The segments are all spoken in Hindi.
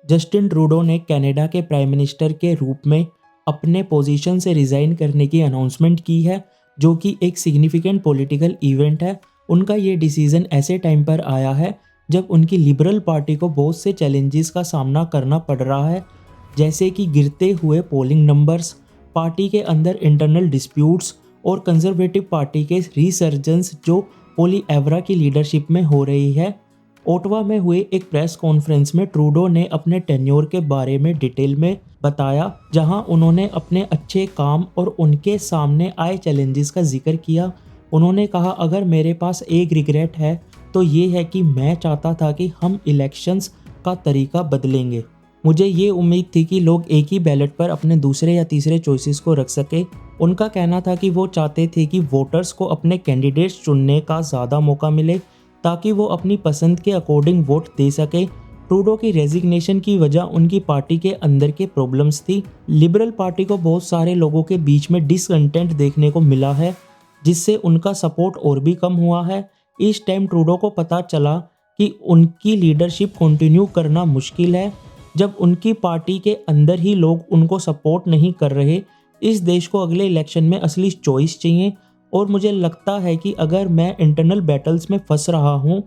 जस्टिन ट्रूडो ने कनाडा के प्राइम मिनिस्टर के रूप में अपने पोजीशन से रिज़ाइन करने की अनाउंसमेंट की है, जो कि एक सिग्निफिकेंट पॉलिटिकल इवेंट है। उनका ये डिसीजन ऐसे टाइम पर आया है जब उनकी लिबरल पार्टी को बहुत से चैलेंजेस का सामना करना पड़ रहा है, जैसे कि गिरते हुए पोलिंग नंबर्स, पार्टी के अंदर इंटरनल डिस्प्यूट्स और कंजर्वेटिव पार्टी के रिसर्जेंस जो पोली एवरा की लीडरशिप में हो रही है। ओटावा में हुए एक प्रेस कॉन्फ्रेंस में ट्रूडो ने अपने टेन्योर के बारे में डिटेल में बताया, जहां उन्होंने अपने अच्छे काम और उनके सामने आए चैलेंजेस का जिक्र किया। उन्होंने कहा, अगर मेरे पास एक रिग्रेट है तो ये है कि मैं चाहता था कि हम इलेक्शंस का तरीका बदलेंगे। मुझे ये उम्मीद थी कि लोग एक ही बैलेट पर अपने दूसरे या तीसरे चॉइसेस को रख सके। उनका कहना था कि वो चाहते थे कि वोटर्स को अपने कैंडिडेट्स चुनने का ज़्यादा मौका मिले ताकि वो अपनी पसंद के अकॉर्डिंग वोट दे सके। ट्रूडो की रेजिग्नेशन की वजह उनकी पार्टी के अंदर के प्रॉब्लम्स थी। लिबरल पार्टी को बहुत सारे लोगों के बीच में डिसकंटेंट देखने को मिला है, जिससे उनका सपोर्ट और भी कम हुआ है। इस टाइम ट्रूडो को पता चला कि उनकी लीडरशिप कंटिन्यू करना मुश्किल है जब उनकी पार्टी के अंदर ही लोग उनको सपोर्ट नहीं कर रहे। इस देश को अगले इलेक्शन में असली चॉइस चाहिए और मुझे लगता है कि अगर मैं इंटरनल बैटल्स में फंस रहा हूँ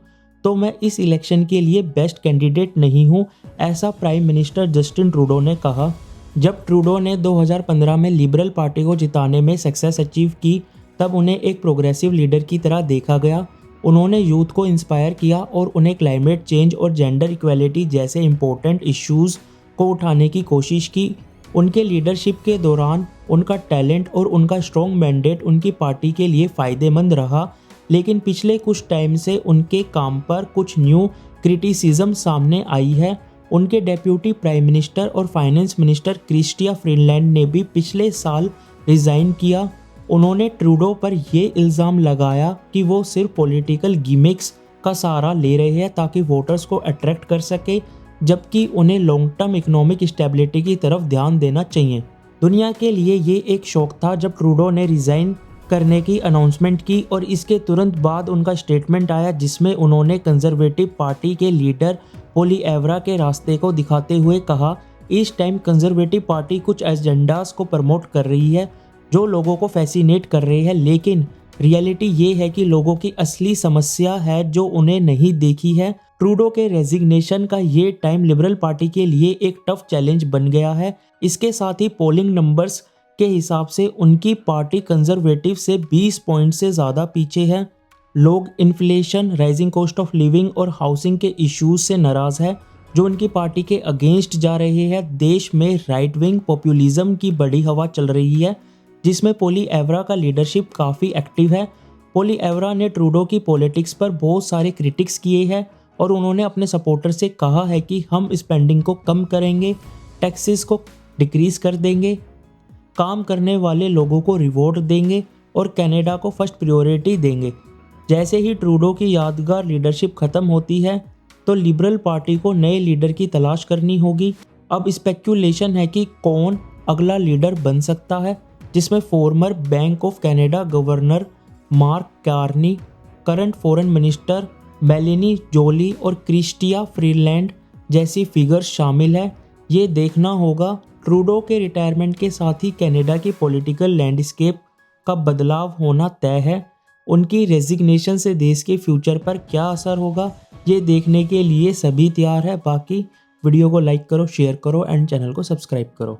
तो मैं इस इलेक्शन के लिए बेस्ट कैंडिडेट नहीं हूँ, ऐसा प्राइम मिनिस्टर जस्टिन ट्रूडो ने कहा। जब ट्रूडो ने 2015 में लिबरल पार्टी को जिताने में सक्सेस अचीव की, तब उन्हें एक प्रोग्रेसिव लीडर की तरह देखा गया। उन्होंने यूथ को इंस्पायर किया और उन्हें क्लाइमेट चेंज और जेंडर इक्वालिटी जैसे इंपॉर्टेंट इश्यूज़ को उठाने की कोशिश की। उनके लीडरशिप के दौरान उनका टैलेंट और उनका स्ट्रॉन्ग मैंडेट उनकी पार्टी के लिए फ़ायदेमंद रहा, लेकिन पिछले कुछ टाइम से उनके काम पर कुछ न्यू क्रिटिसिज्म सामने आई है। उनके डेप्यूटी प्राइम मिनिस्टर और फाइनेंस मिनिस्टर क्रिस्टिया फ्रीलैंड ने भी पिछले साल रिज़ाइन किया। उन्होंने ट्रूडो पर यह इल्ज़ाम लगाया कि वो सिर्फ पॉलिटिकल गिमिक्स का सहारा ले रहे हैं ताकि वोटर्स को अट्रैक्ट कर सके, जबकि उन्हें लॉन्ग टर्म इकोनॉमिक स्टेबिलिटी की तरफ ध्यान देना चाहिए। दुनिया के लिए ये एक शौक था जब ट्रूडो ने रिज़ाइन करने की अनाउंसमेंट की और इसके तुरंत बाद उनका स्टेटमेंट आया, जिसमें उन्होंने कंजर्वेटिव पार्टी के लीडर पोली एवरा के रास्ते को दिखाते हुए कहा, इस टाइम कंजर्वेटिव पार्टी कुछ एजेंडास को प्रमोट कर रही है जो लोगों को फैसिनेट कर रहे हैं, लेकिन रियलिटी ये है कि लोगों की असली समस्या है जो उन्हें नहीं देखी है। ट्रूडो के रेजिग्नेशन का ये टाइम लिबरल पार्टी के लिए एक टफ चैलेंज बन गया है। इसके साथ ही पोलिंग नंबर्स के हिसाब से उनकी पार्टी कंजर्वेटिव से 20 पॉइंट से ज़्यादा पीछे है। लोग inflation, rising cost of living और हाउसिंग के इश्यूज से नाराज़ है जो उनकी पार्टी के अगेंस्ट जा रहे हैं। देश में राइट विंग पॉपुलिज्म की बड़ी हवा चल रही है, जिसमें पोली एवरा का लीडरशिप काफ़ी एक्टिव है। पोली एवरा ने ट्रूडो की पॉलिटिक्स पर बहुत सारे क्रिटिक्स किए हैं और उन्होंने अपने सपोर्टर से कहा है कि हम स्पेंडिंग को कम करेंगे, टैक्सेस को डिक्रीज़ कर देंगे, काम करने वाले लोगों को रिवॉर्ड देंगे और कनाडा को फर्स्ट प्रायोरिटी देंगे। जैसे ही ट्रूडो की यादगार लीडरशिप ख़त्म होती है तो लिबरल पार्टी को नए लीडर की तलाश करनी होगी। अब स्पेक्यूलेशन है कि कौन अगला लीडर बन सकता है, जिसमें former Bank of Canada governor Mark Carney, current foreign minister Melanie Joly और क्रिस्टिया फ्रीलैंड जैसी फिगर्स शामिल है। ये देखना होगा। ट्रूडो के रिटायरमेंट के साथ ही कनाडा की पॉलिटिकल लैंडस्केप का बदलाव होना तय है। उनकी रेजिग्नेशन से देश के फ्यूचर पर क्या असर होगा, ये देखने के लिए सभी तैयार है। बाकी वीडियो को लाइक करो, शेयर करो एंड चैनल को सब्सक्राइब करो।